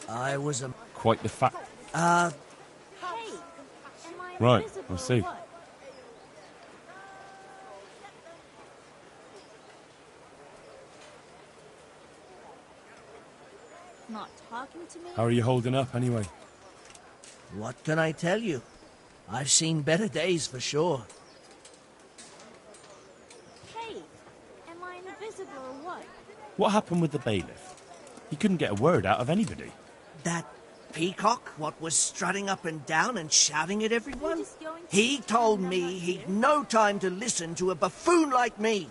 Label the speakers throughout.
Speaker 1: I was a...
Speaker 2: Quite the fact.
Speaker 3: Hey, am I
Speaker 2: Right,
Speaker 3: invisible
Speaker 2: I see.
Speaker 3: or what? Not talking to me?
Speaker 2: How are you holding up, anyway?
Speaker 1: What can I tell you? I've seen better days for sure.
Speaker 3: Hey, am I invisible or what?
Speaker 2: What happened with the bailiff? He couldn't get a word out of anybody.
Speaker 1: That peacock, what was strutting up and down and shouting at everyone?
Speaker 3: You're just going to
Speaker 1: He told
Speaker 3: pretend I'm
Speaker 1: me
Speaker 3: not
Speaker 1: he'd
Speaker 3: here?
Speaker 1: no time to listen to a buffoon like me.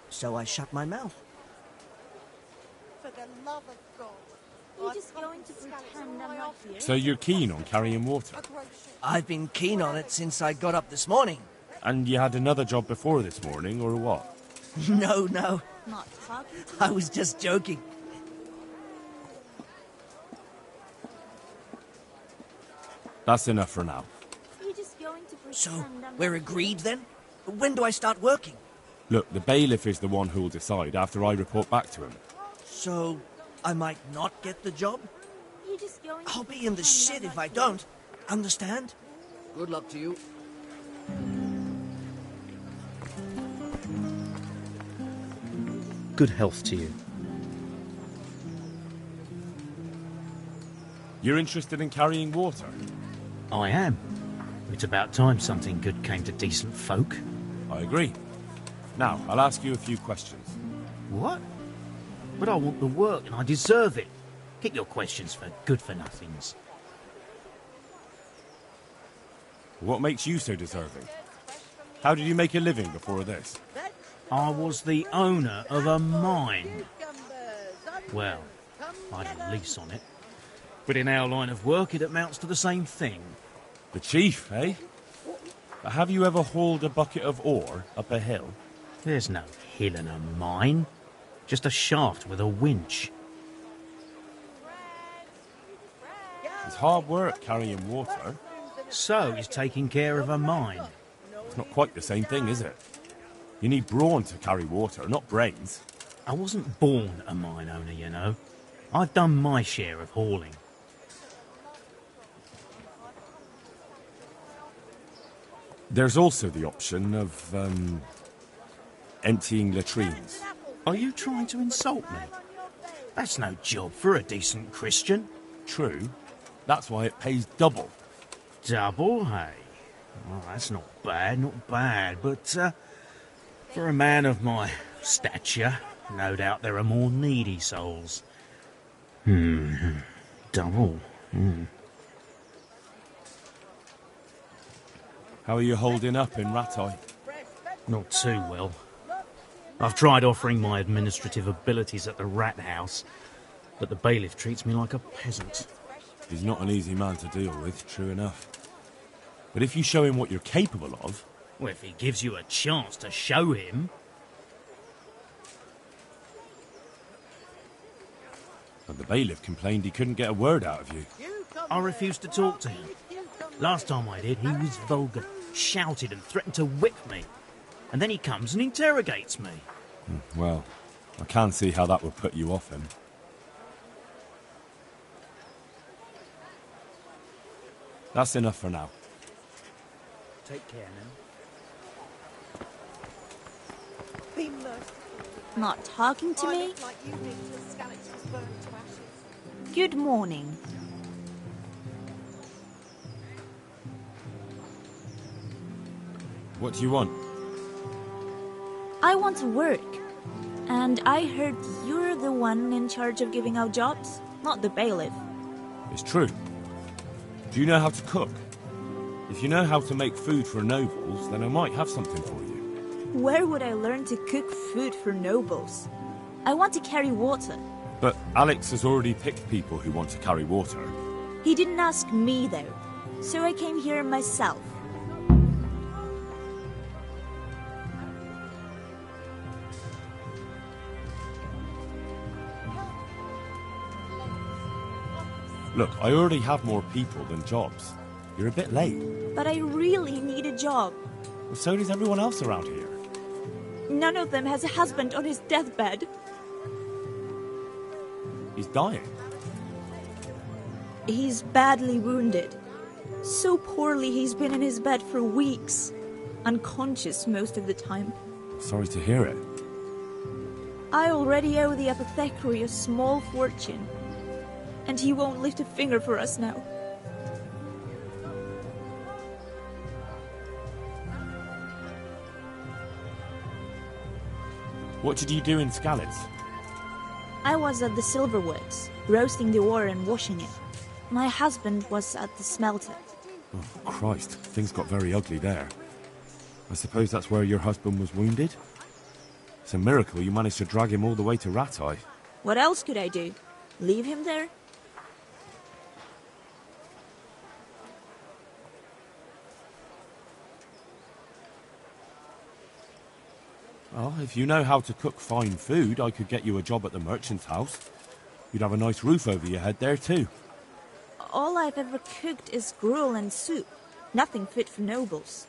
Speaker 1: So I shut my mouth.
Speaker 4: For the love of God.
Speaker 3: You're just going to pretend I'm not here?
Speaker 2: So you're keen on carrying water?
Speaker 1: I've been keen on it since I got up this morning.
Speaker 2: And you had another job before this morning, or what?
Speaker 1: No,
Speaker 3: Not talking to me?
Speaker 1: I was just joking.
Speaker 2: That's enough for now.
Speaker 3: You're just going to pretend
Speaker 1: So,
Speaker 3: I'm
Speaker 1: we're
Speaker 3: not
Speaker 1: agreed then? When do I start working?
Speaker 2: Look, the bailiff is the one who'll decide after I report back to him.
Speaker 1: So, I might not get the job?
Speaker 3: here? You're just going to
Speaker 1: I'll be in the
Speaker 3: pretend
Speaker 1: shit
Speaker 3: I'm
Speaker 1: if
Speaker 3: not
Speaker 1: I
Speaker 3: here?
Speaker 1: don't. Understand?
Speaker 5: Good luck to you.
Speaker 6: Good health to you.
Speaker 2: You're interested in carrying water?
Speaker 6: I am. It's about time something good came to decent folk.
Speaker 2: I agree. Now, I'll ask you a few questions.
Speaker 6: What? But I want the work and I deserve it. Keep your questions for good-for-nothings.
Speaker 2: What makes you so deserving? How did you make a living before this?
Speaker 6: I was the owner of a mine. Well, I had a lease on it. But in our line of work, it amounts to the same thing.
Speaker 2: The chief, eh? But have you ever hauled a bucket of ore up a hill?
Speaker 6: There's no hill in a mine. Just a shaft with a winch.
Speaker 2: It's hard work carrying water.
Speaker 6: So is taking care of a mine.
Speaker 2: It's not quite the same thing, is it? You need brawn to carry water, not brains.
Speaker 6: I wasn't born a mine owner, you know. I've done my share of hauling.
Speaker 2: There's also the option of, emptying latrines.
Speaker 6: Are you trying to insult me? That's no job for a decent Christian.
Speaker 2: True. That's why it pays double.
Speaker 6: Double, hey? Well, that's not bad, but for a man of my stature, no doubt there are more needy souls. Double.
Speaker 2: How are you holding up in Rattay?
Speaker 6: Not too well. I've tried offering my administrative abilities at the rat house, but the bailiff treats me like a peasant.
Speaker 2: He's not an easy man to deal with, true enough. But if you show him what you're capable of...
Speaker 6: Well, if he gives you a chance to show him...
Speaker 2: And the bailiff complained he couldn't get a word out of you.
Speaker 6: I refused to talk to him. Last time I did, he was vulgar, shouted and threatened to whip me. And then he comes and interrogates me.
Speaker 2: Well, I can see how that would put you off him. That's enough for now.
Speaker 6: Take care now.
Speaker 4: Be merciful.
Speaker 3: Not talking to
Speaker 4: I
Speaker 3: me?
Speaker 4: look like you need till Scalix was burned to ashes.
Speaker 3: Good morning.
Speaker 2: What do you want?
Speaker 3: I want to work. And I heard you're the one in charge of giving out jobs, not the bailiff.
Speaker 2: It's true. Do you know how to cook? If you know how to make food for nobles, then I might have something for you.
Speaker 3: Where would I learn to cook food for nobles? I want to carry water.
Speaker 2: But Alex has already picked people who want to carry water.
Speaker 3: He didn't ask me, though. So I came here myself.
Speaker 2: Look, I already have more people than jobs. You're a bit late.
Speaker 3: But I really need a job.
Speaker 2: Well, so does everyone else around here.
Speaker 3: None of them has a husband on his deathbed.
Speaker 2: He's dying.
Speaker 3: He's badly wounded. So poorly he's been in his bed for weeks. Unconscious most of the time.
Speaker 2: Sorry to hear it.
Speaker 3: I already owe the apothecary a small fortune. And he won't lift a finger for us now.
Speaker 2: What did you do in Skalitz?
Speaker 3: I was at the Silverwoods, roasting the ore and washing it. My husband was at the smelter.
Speaker 2: Oh, Christ. Things got very ugly there. I suppose that's where your husband was wounded? It's a miracle you managed to drag him all the way to Rattay.
Speaker 3: What else could I do? Leave him there?
Speaker 2: Well, if you know how to cook fine food, I could get you a job at the merchant's house. You'd have a nice roof over your head there, too.
Speaker 3: All I've ever cooked is gruel and soup. Nothing fit for nobles.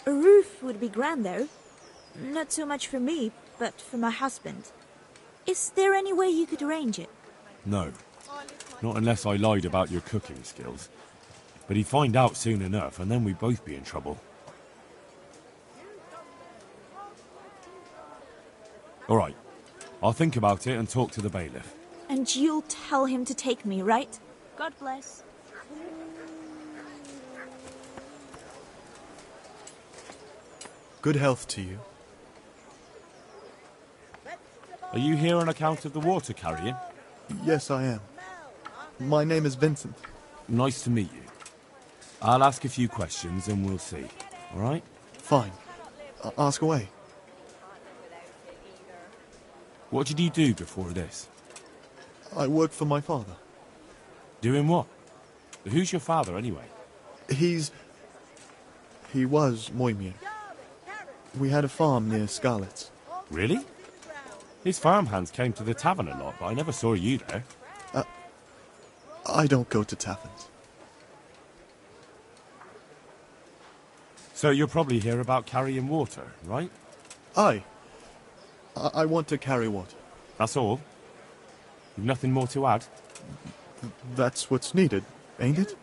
Speaker 3: A roof would be grand, though. Not so much for me, but for my husband. Is there any way you could arrange it?
Speaker 2: No. Not unless I lied about your cooking skills. But he'd find out soon enough, and then we'd both be in trouble. All right. I'll think about it and talk to the bailiff.
Speaker 3: And you'll tell him to take me, right? God bless.
Speaker 5: Good health to you.
Speaker 2: Are you here on account of the water carrying?
Speaker 5: Yes, I am. My name is Vincent.
Speaker 2: Nice to meet you. I'll ask a few questions and we'll see. All right?
Speaker 5: Fine. Ask away.
Speaker 2: What did you do before this?
Speaker 5: I work for my father.
Speaker 2: Doing what? Who's your father, anyway?
Speaker 5: He was Moimir. We had a farm near Skalitz.
Speaker 2: Really? His farmhands came to the tavern a lot, but I never saw you there.
Speaker 5: I don't go to taverns.
Speaker 2: So you're probably here about carrying water, right?
Speaker 5: I want to carry water.
Speaker 2: That's all? You've nothing more to add?
Speaker 5: That's what's needed, ain't it?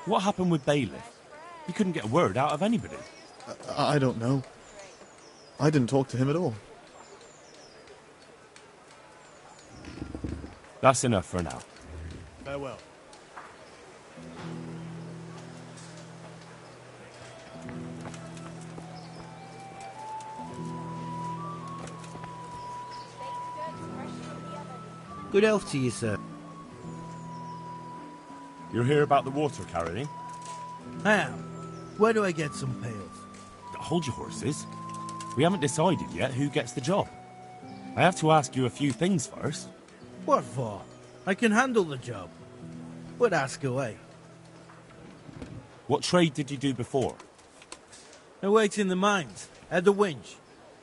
Speaker 2: What happened with Bailiff? You couldn't get a word out of anybody.
Speaker 5: I don't know. I didn't talk to him at all.
Speaker 2: That's enough for now.
Speaker 5: Farewell.
Speaker 7: Good health to you, sir.
Speaker 2: You're here about the water carrying?
Speaker 7: I am. Where do I get some pails?
Speaker 2: Hold your horses. We haven't decided yet who gets the job. I have to ask you a few things first.
Speaker 7: What for? I can handle the job. But ask away.
Speaker 2: What trade did you do before?
Speaker 7: I worked in the mines, at the winch.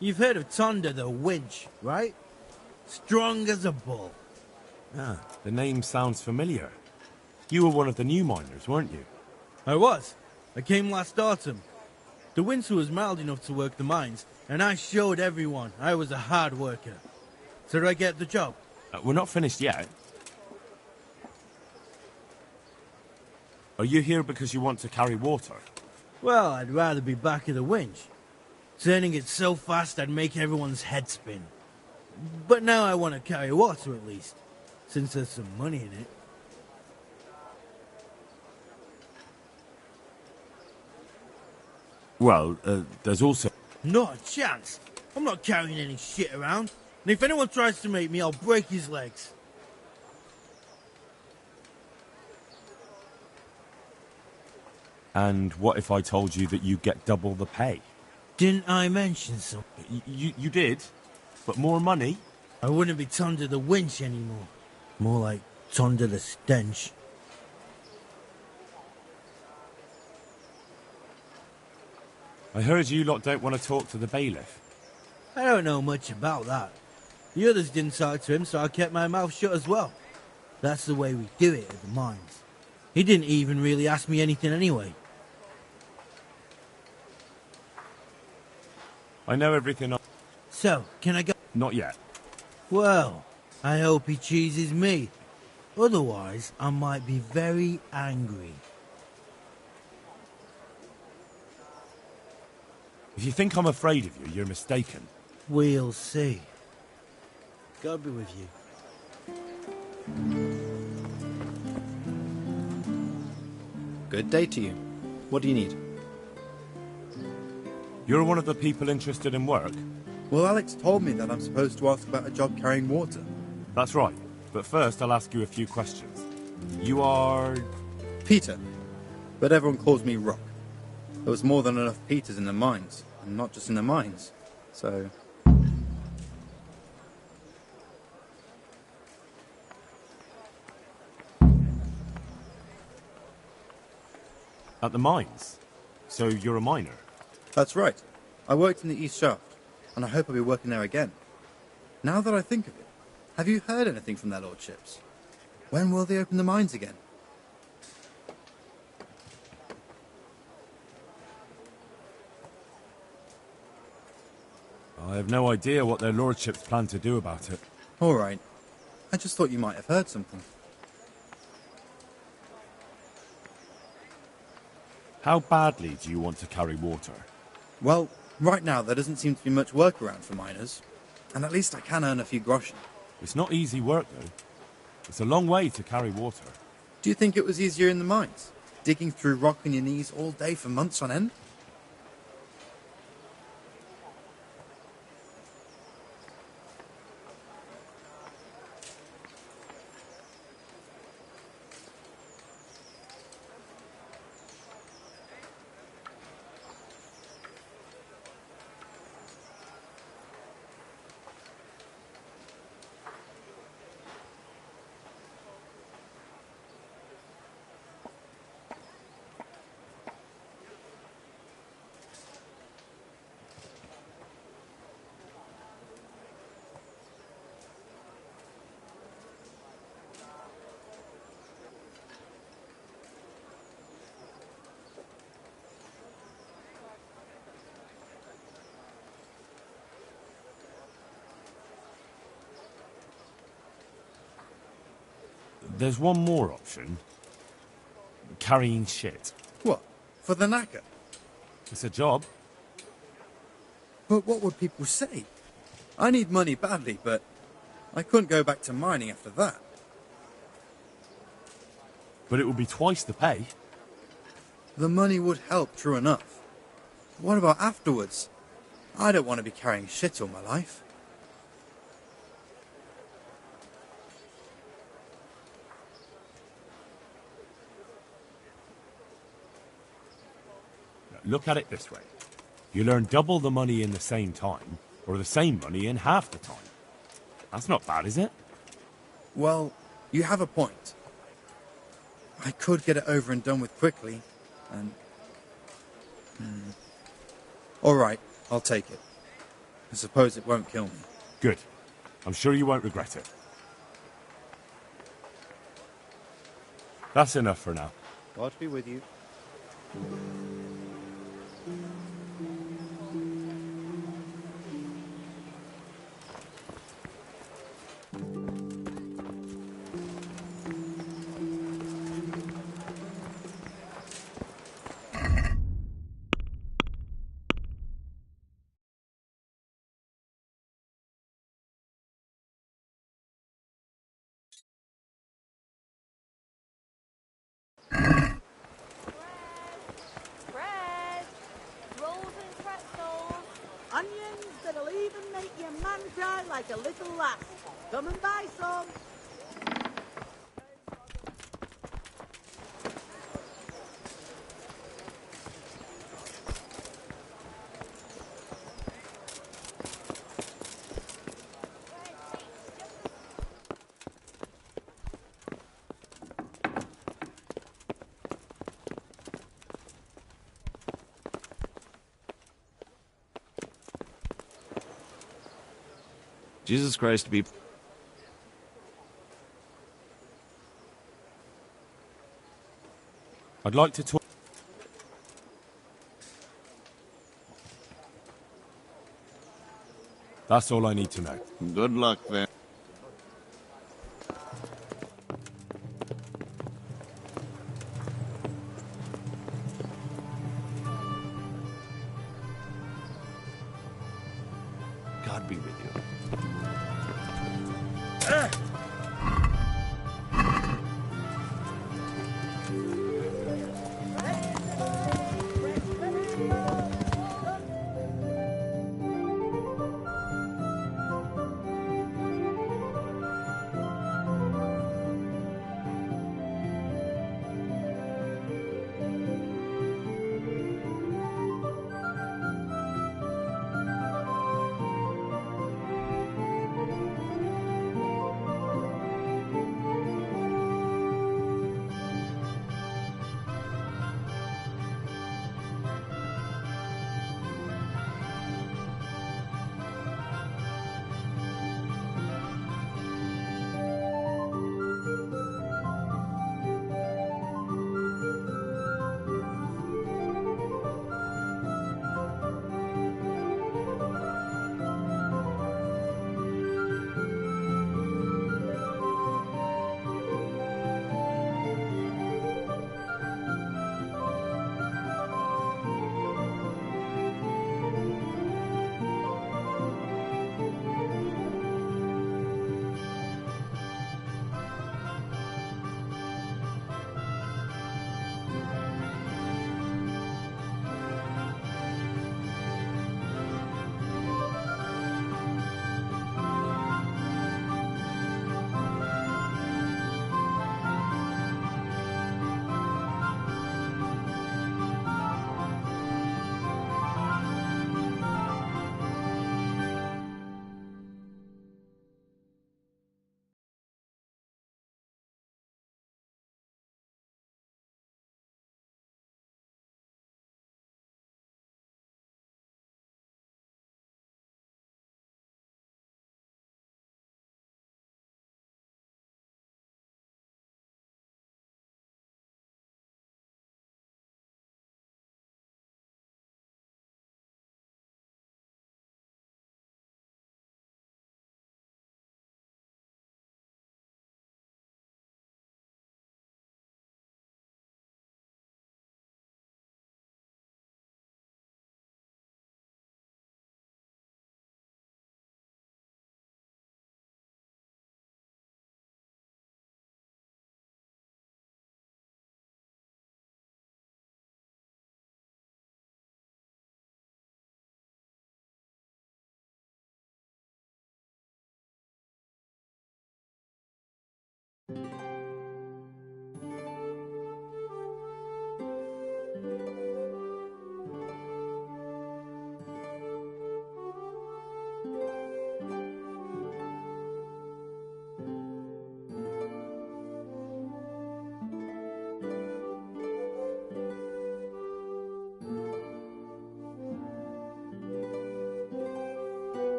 Speaker 7: You've heard of Tonda the winch, right? Strong as a bull.
Speaker 2: Ah, the name sounds familiar. You were one of the new miners, weren't you?
Speaker 7: I was. I came last autumn. The winter was mild enough to work the mines, and I showed everyone I was a hard worker. So did I get the job?
Speaker 2: We're not finished yet. Are you here because you want to carry water?
Speaker 7: Well, I'd rather be back at the winch. Turning it so fast I'd make everyone's head spin. But now I want to carry water at least, since there's some money in it.
Speaker 2: Well, there's also...
Speaker 7: Not a chance. I'm not carrying any shit around. And if anyone tries to make me, I'll break his legs.
Speaker 2: And what if I told you that you get double the pay?
Speaker 7: Didn't I mention so?
Speaker 2: You did? But more money?
Speaker 7: I wouldn't be Tonda the winch anymore. More like Tonda the stench.
Speaker 2: I heard you lot don't want to talk to the bailiff.
Speaker 7: I don't know much about that. The others didn't talk to him, so I kept my mouth shut as well. That's the way we do it at the mines. He didn't even really ask me anything anyway.
Speaker 2: I know everything.
Speaker 7: So, can I go?
Speaker 2: Not yet.
Speaker 7: Well, I hope he cheeses me. Otherwise, I might be very angry.
Speaker 2: If you think I'm afraid of you, you're mistaken.
Speaker 7: We'll see. God be with you.
Speaker 8: Good day to you. What do you need?
Speaker 2: You're one of the people interested in work?
Speaker 5: Well, Alex told me that I'm supposed to ask about a job carrying water.
Speaker 2: That's right. But first, I'll ask you a few questions. You are...
Speaker 5: Peter. But everyone calls me Rock. There was more than enough Peters in the mines. And not just in the mines. So...
Speaker 2: at the mines. So you're a miner?
Speaker 5: That's right. I worked in the East Shaft, and I hope I'll be working there again. Now that I think of it, have you heard anything from their lordships? When will they open the mines again?
Speaker 2: I have no idea what their lordships plan to do about it.
Speaker 5: All right. I just thought you might have heard something.
Speaker 2: How badly do you want to carry water?
Speaker 5: Well, right now there doesn't seem to be much work around for miners. And at least I can earn a few groschen.
Speaker 2: It's not easy work, though. It's a long way to carry water.
Speaker 5: Do you think it was easier in the mines? Digging through rock on your knees all day for months on end?
Speaker 2: There's one more option. Carrying shit.
Speaker 5: What? For the knacker?
Speaker 2: It's a job.
Speaker 5: But what would people say? I need money badly, but I couldn't go back to mining after that.
Speaker 2: But it would be twice the pay.
Speaker 5: The money would help, true enough. What about afterwards? I don't want to be carrying shit all my life.
Speaker 2: Look at it this way. You'll earn double the money in the same time, or the same money in half the time. That's not bad, is it?
Speaker 5: Well, you have a point. I could get it over and done with quickly, and... All right, I'll take it. I suppose it won't kill me.
Speaker 2: Good. I'm sure you won't regret it. That's enough for now.
Speaker 8: God be with you.
Speaker 4: Bread, rolls and pretzels.
Speaker 9: Onions that'll even make your man cry like a little lass. Come and buy some.
Speaker 8: Jesus Christ be...
Speaker 2: I'd like to talk... That's all I need to know.
Speaker 8: Good luck, then.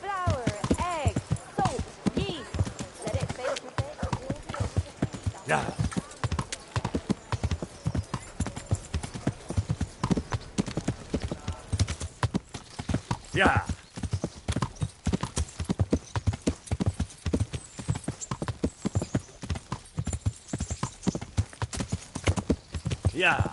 Speaker 4: Flour, egg, salt, yeast. Let it bake a bit.
Speaker 2: Yeah. Yeah. Yeah.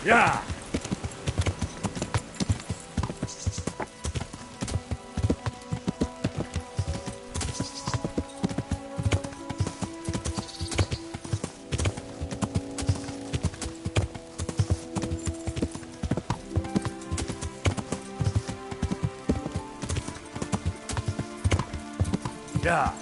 Speaker 2: Yeah. Yeah.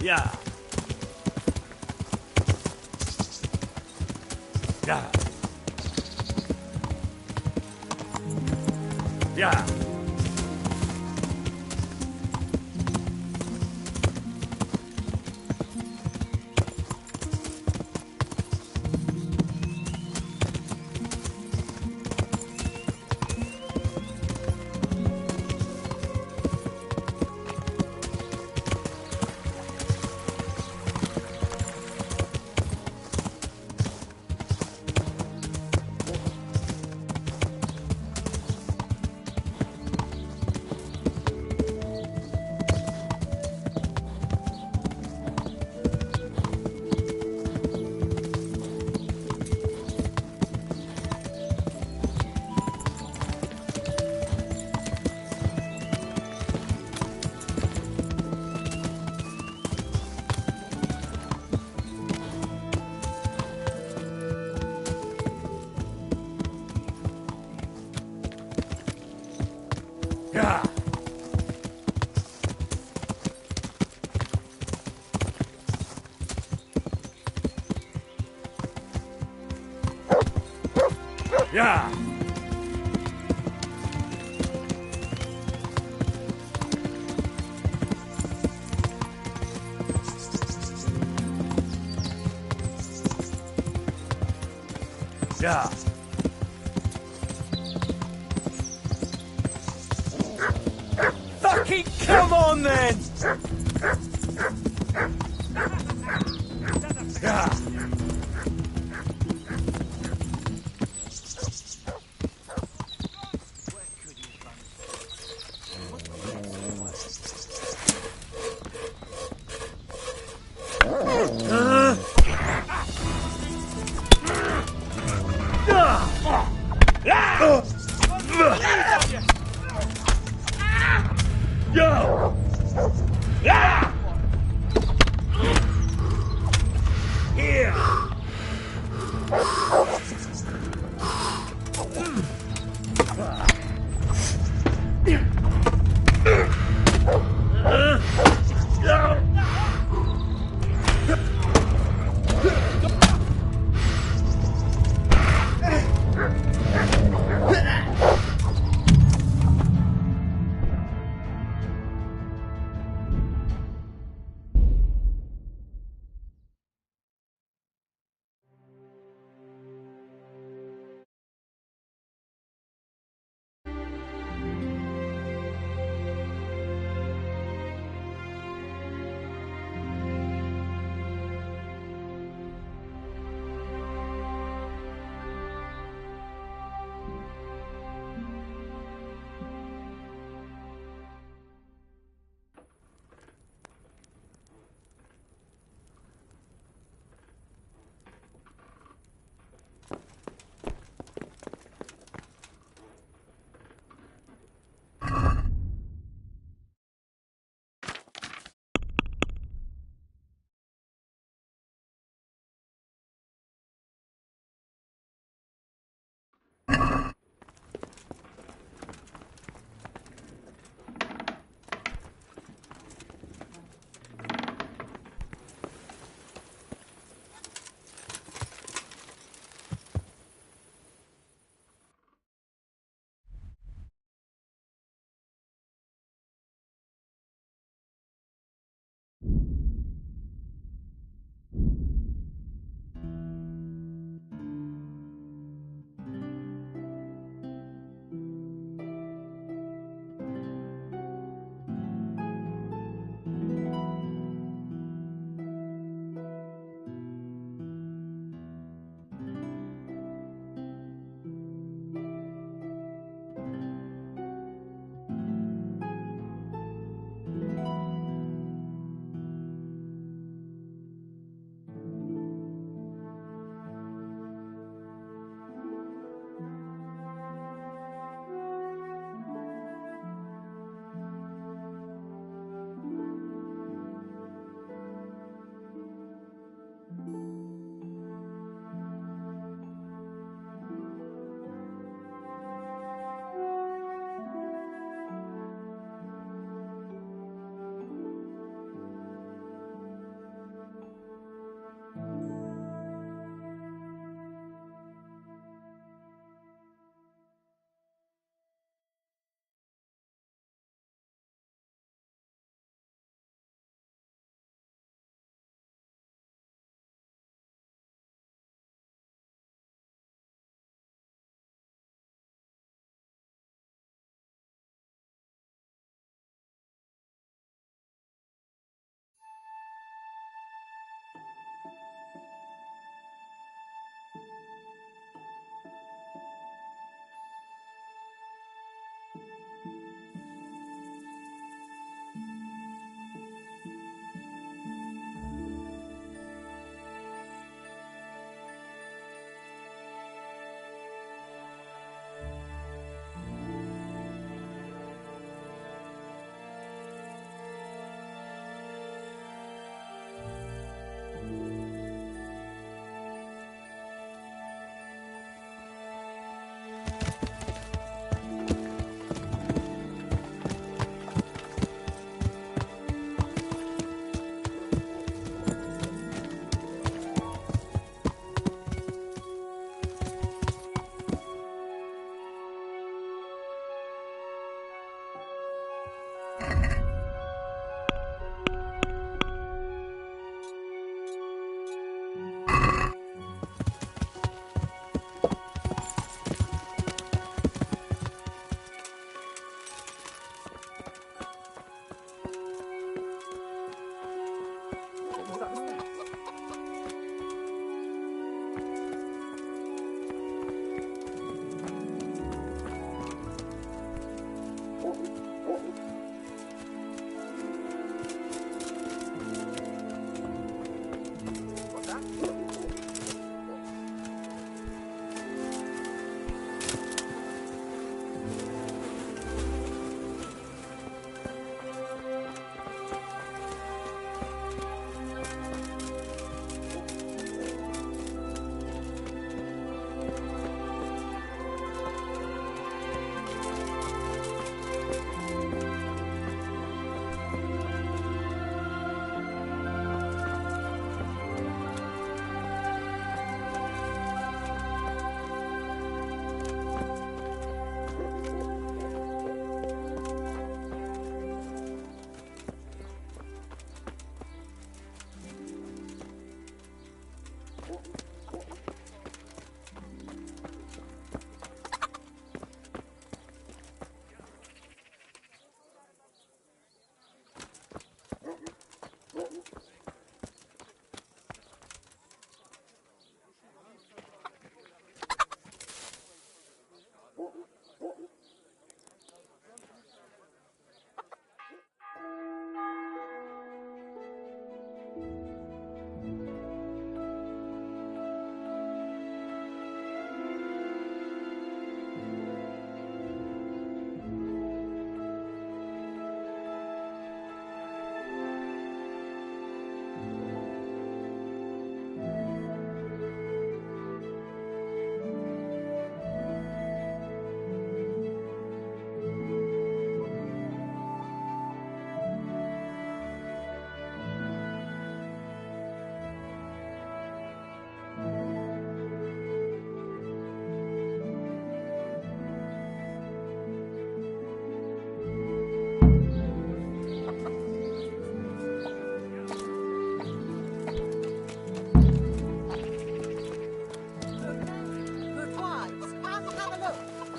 Speaker 2: Yeah. Yeah. Yeah. Yeah. Yeah. Yeah. Fucking come on then! Yeah. Yo! Here!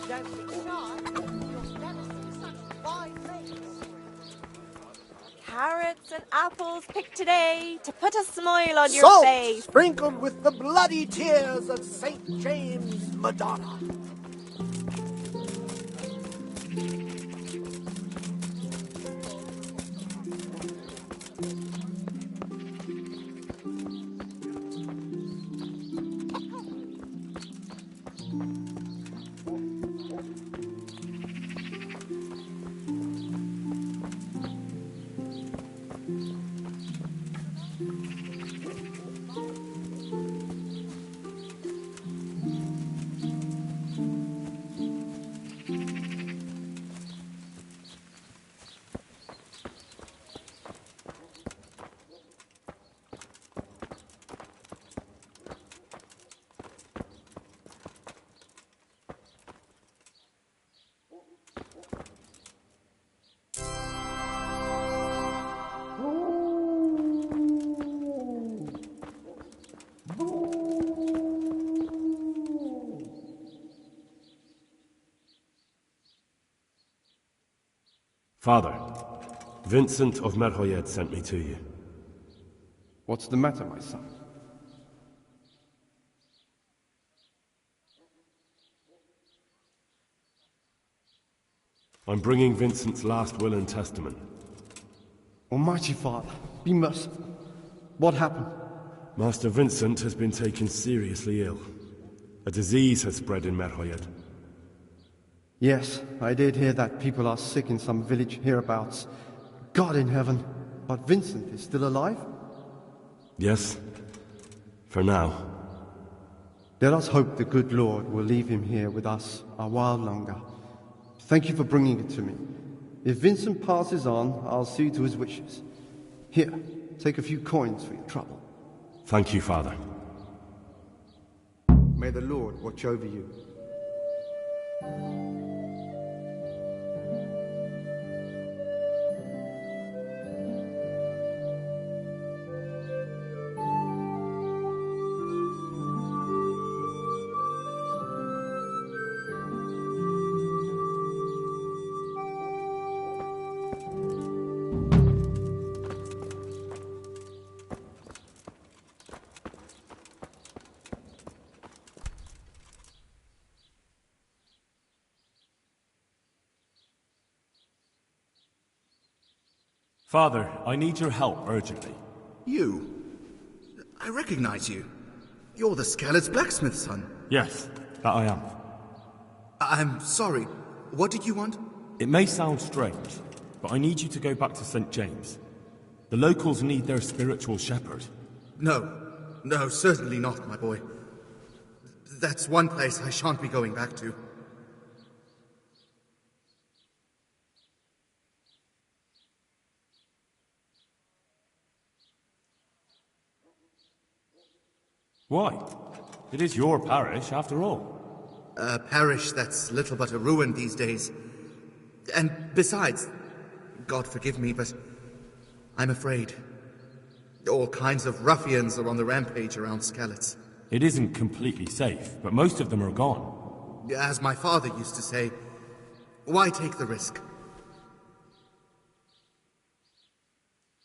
Speaker 9: Don't be shy. You'll never see such fine things.
Speaker 4: Carrots and apples picked today to put a smile on your
Speaker 10: Salt
Speaker 4: face.
Speaker 10: sprinkled with the bloody tears of St. James Madonna.
Speaker 2: Father, Vincent of Merhoyed sent me to you.
Speaker 11: What's the matter, my son?
Speaker 2: I'm bringing Vincent's last will and testament.
Speaker 11: Almighty Father, be merciful. What happened?
Speaker 2: Master Vincent has been taken seriously ill. A disease has spread in Merhoyed.
Speaker 11: Yes, I did hear that people are sick in some village hereabouts. God in heaven, but Vincent is still alive?
Speaker 2: Yes, for now.
Speaker 11: Let us hope the good Lord will leave him here with us a while longer. Thank you for bringing it to me. If Vincent passes on, I'll see to his wishes. Here, take a few coins for your trouble.
Speaker 2: Thank you, Father.
Speaker 11: May the Lord watch over you.
Speaker 2: Father, I need your help urgently.
Speaker 12: You? I recognize you. You're the Scarlet's blacksmith's son.
Speaker 2: Yes, that I am.
Speaker 12: I'm sorry. What did you want?
Speaker 2: It may sound strange, but I need you to go back to St. James. The locals need their spiritual shepherd.
Speaker 12: No, certainly not, my boy. That's one place I shan't be going back to.
Speaker 2: Why? It is your parish, after all.
Speaker 12: A parish that's little but a ruin these days. And besides, God forgive me, but I'm afraid. All kinds of ruffians are on the rampage around Skalitz.
Speaker 2: It isn't completely safe, but most of them are gone.
Speaker 12: As my father used to say, why take the risk?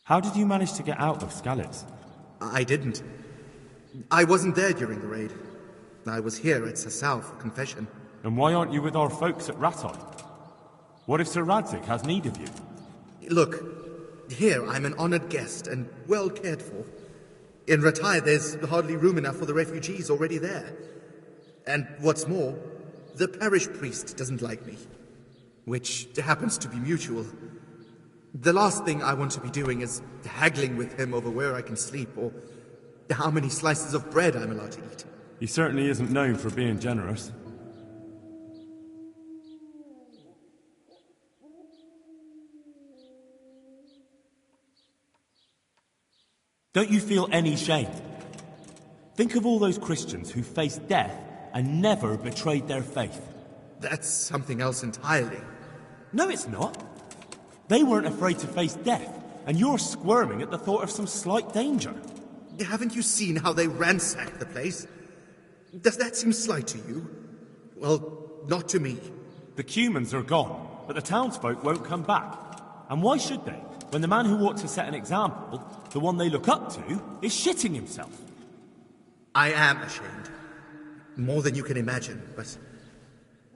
Speaker 2: How did you manage to get out of Skalitz?
Speaker 12: I didn't. I wasn't there during the raid. I was here at Sasau for confession.
Speaker 2: And why aren't you with our folks at Ratai? What if Sir Radzik has need of you?
Speaker 12: Look, here I'm an honored guest and well cared for. In Ratai there's hardly room enough for the refugees already there. And what's more, the parish priest doesn't like me. Which happens to be mutual. The last thing I want to be doing is haggling with him over where I can sleep or how many slices of bread I'm allowed to eat.
Speaker 2: He certainly isn't known for being generous. Don't you feel any shame? Think of all those Christians who faced death and never betrayed their faith.
Speaker 12: That's something else entirely.
Speaker 2: No, it's not. They weren't afraid to face death, and you're squirming at the thought of some slight danger.
Speaker 12: Haven't you seen how they ransacked the place? Does that seem slight to you? Well, not to me.
Speaker 2: The Cumans are gone, but the townsfolk won't come back. And why should they, when the man who ought to set an example, the one they look up to, is shitting himself?
Speaker 12: I am ashamed. More than you can imagine, but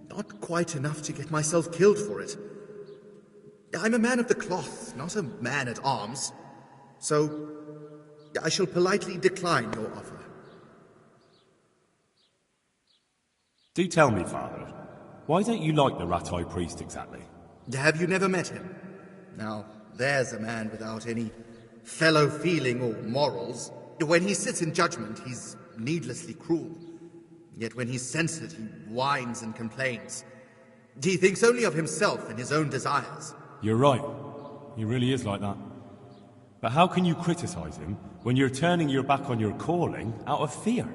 Speaker 12: not quite enough to get myself killed for it. I'm a man of the cloth, not a man at arms. So I shall politely decline your offer.
Speaker 2: Do tell me, Father, why don't you like the Rat-Eye priest exactly?
Speaker 12: Have you never met him? Now, there's a man without any fellow feeling or morals. When he sits in judgment, he's needlessly cruel. Yet when he's censored, he whines and complains. He thinks only of himself and his own desires.
Speaker 2: You're right. He really is like that. But how can you criticize him when you're turning your back on your calling out of fear?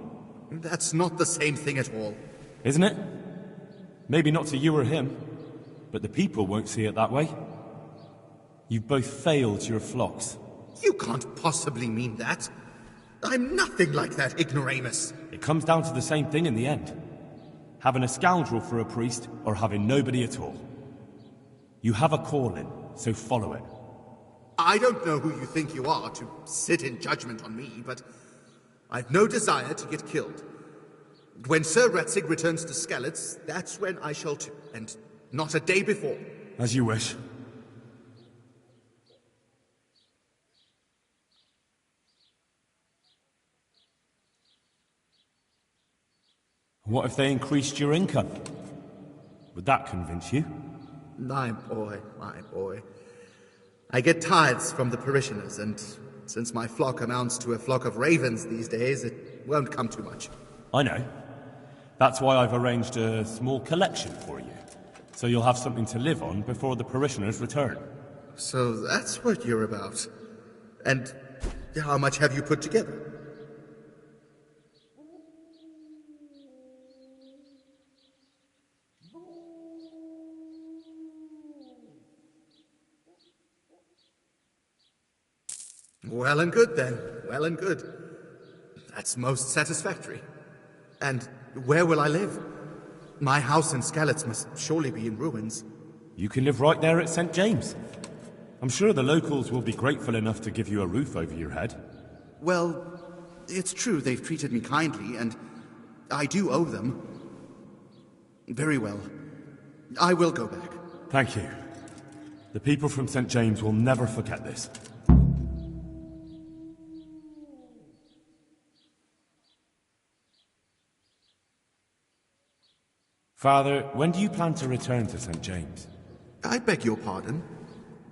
Speaker 12: That's not the same thing at all.
Speaker 2: Isn't it? Maybe not to you or him, but the people won't see it that way. You've both failed your flocks.
Speaker 12: You can't possibly mean that. I'm nothing like that ignoramus.
Speaker 2: It comes down to the same thing in the end. Having a scoundrel for a priest or having nobody at all. You have a calling, so follow it.
Speaker 12: I don't know who you think you are to sit in judgment on me, but I've no desire to get killed. When Sir Ratzig returns to Skalitz, that's when I shall too, and not a day before.
Speaker 2: As you wish. What if they increased your income? Would that convince you?
Speaker 12: My boy, my boy. I get tithes from the parishioners, and since my flock amounts to a flock of ravens these days, it won't come too much.
Speaker 2: I know. That's why I've arranged a small collection for you, so you'll have something to live on before the parishioners return.
Speaker 12: So that's what you're about. And how much have you put together? Well and good, then. Well and good. That's most satisfactory. And where will I live? My house in Skalitz must surely be in ruins.
Speaker 2: You can live right there at St. James. I'm sure the locals will be grateful enough to give you a roof over your head.
Speaker 12: Well, it's true they've treated me kindly, and I do owe them. Very well. I will go back.
Speaker 2: Thank you. The people from St. James will never forget this. Father, when do you plan to return to St. James?
Speaker 12: I beg your pardon.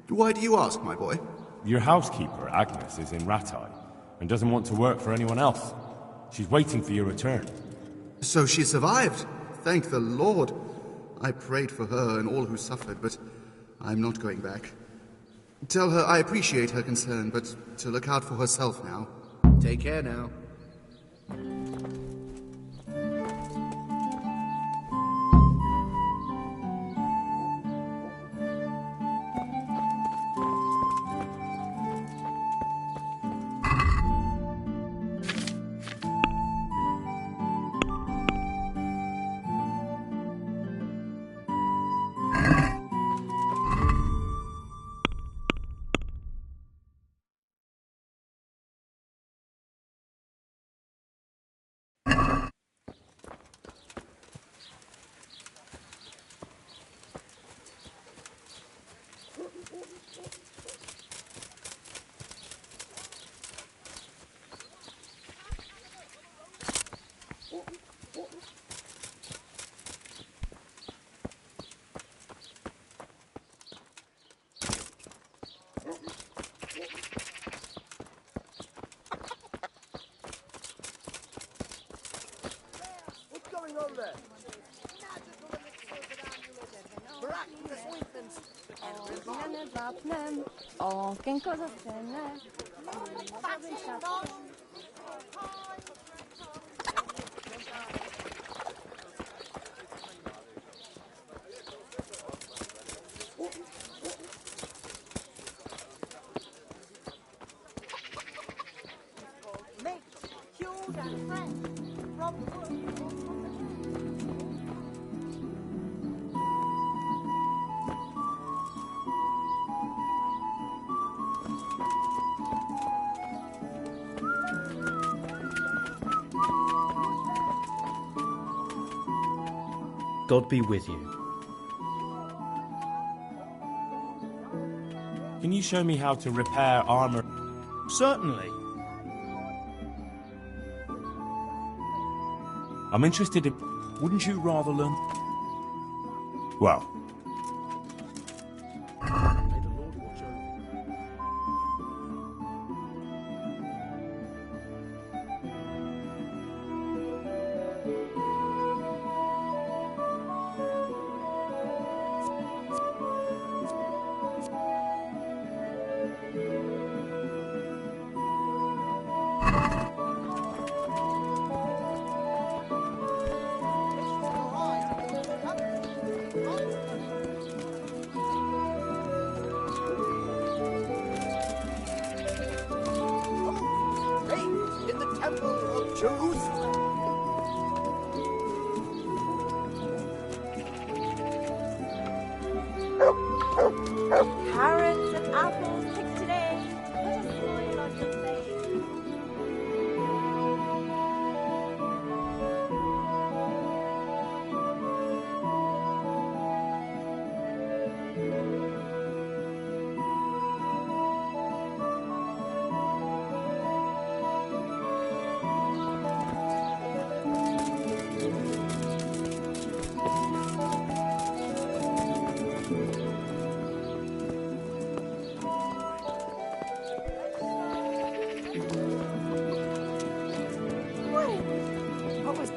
Speaker 12: Why do you ask, my boy?
Speaker 2: Your housekeeper, Agnes, is in Rat-Eye and doesn't want to work for anyone else. She's waiting for your return.
Speaker 12: So she survived. Thank the Lord. I prayed for her and all who suffered, but I'm not going back. Tell her I appreciate her concern, but to look out for herself now.
Speaker 10: Take care now.
Speaker 4: Okienko zaschene.
Speaker 8: God be with you.
Speaker 2: Can you show me how to repair armor?
Speaker 6: Certainly.
Speaker 2: I'm interested in...
Speaker 6: Wouldn't you rather learn?
Speaker 2: Well,
Speaker 6: May the Lord watch over you.
Speaker 10: Great in the temple of Jerusalem.
Speaker 3: Carrots and apples picked today. Put a smile on your face. What was...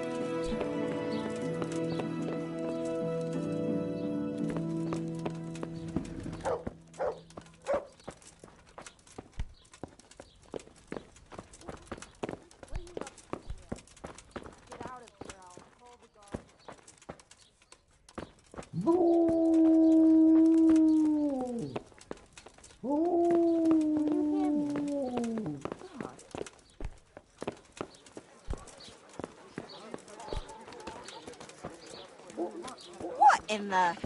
Speaker 3: What in the...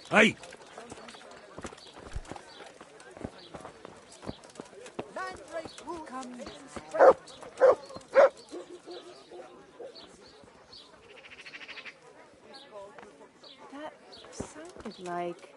Speaker 2: hey!
Speaker 4: That sounded like...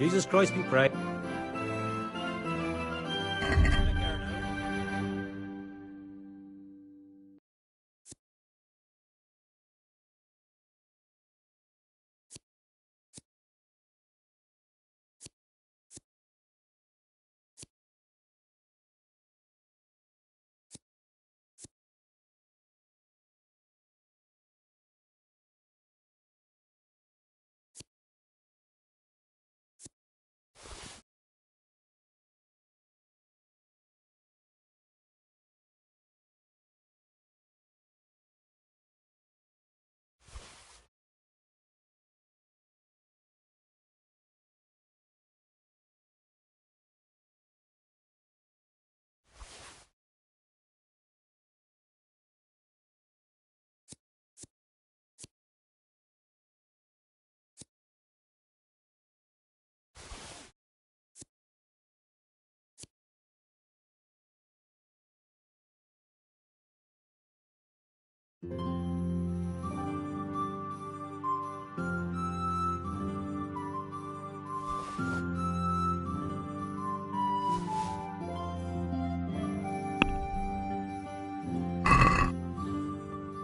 Speaker 13: Jesus Christ be praised.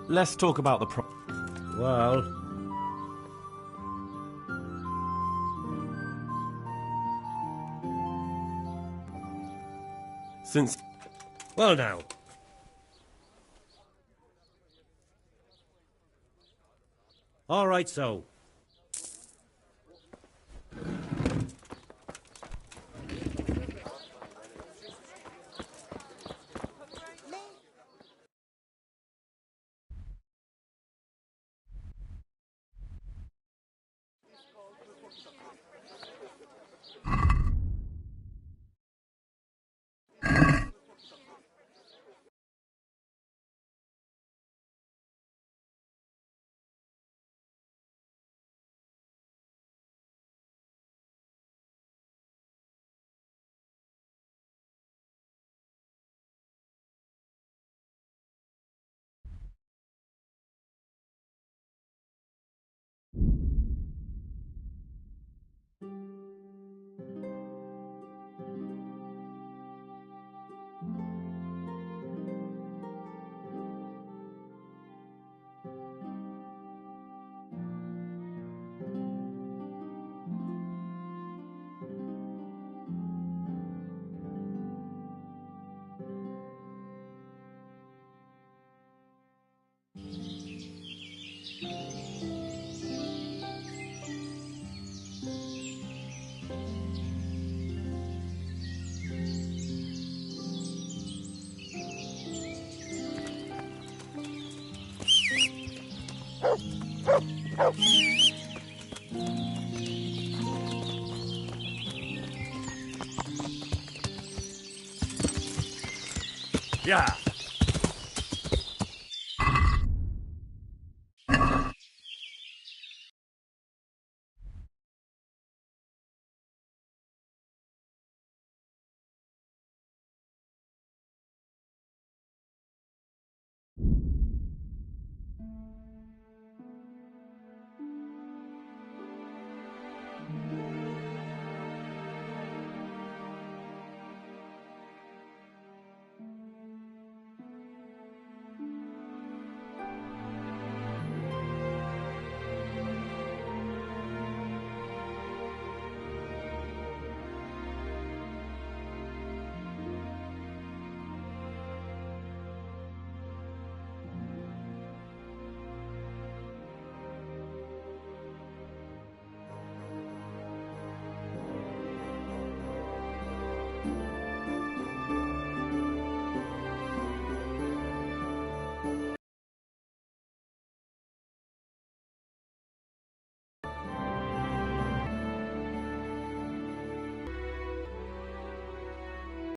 Speaker 2: Let's talk about the
Speaker 13: Well...
Speaker 2: Since...
Speaker 13: Well now. All right, so.
Speaker 2: Yeah.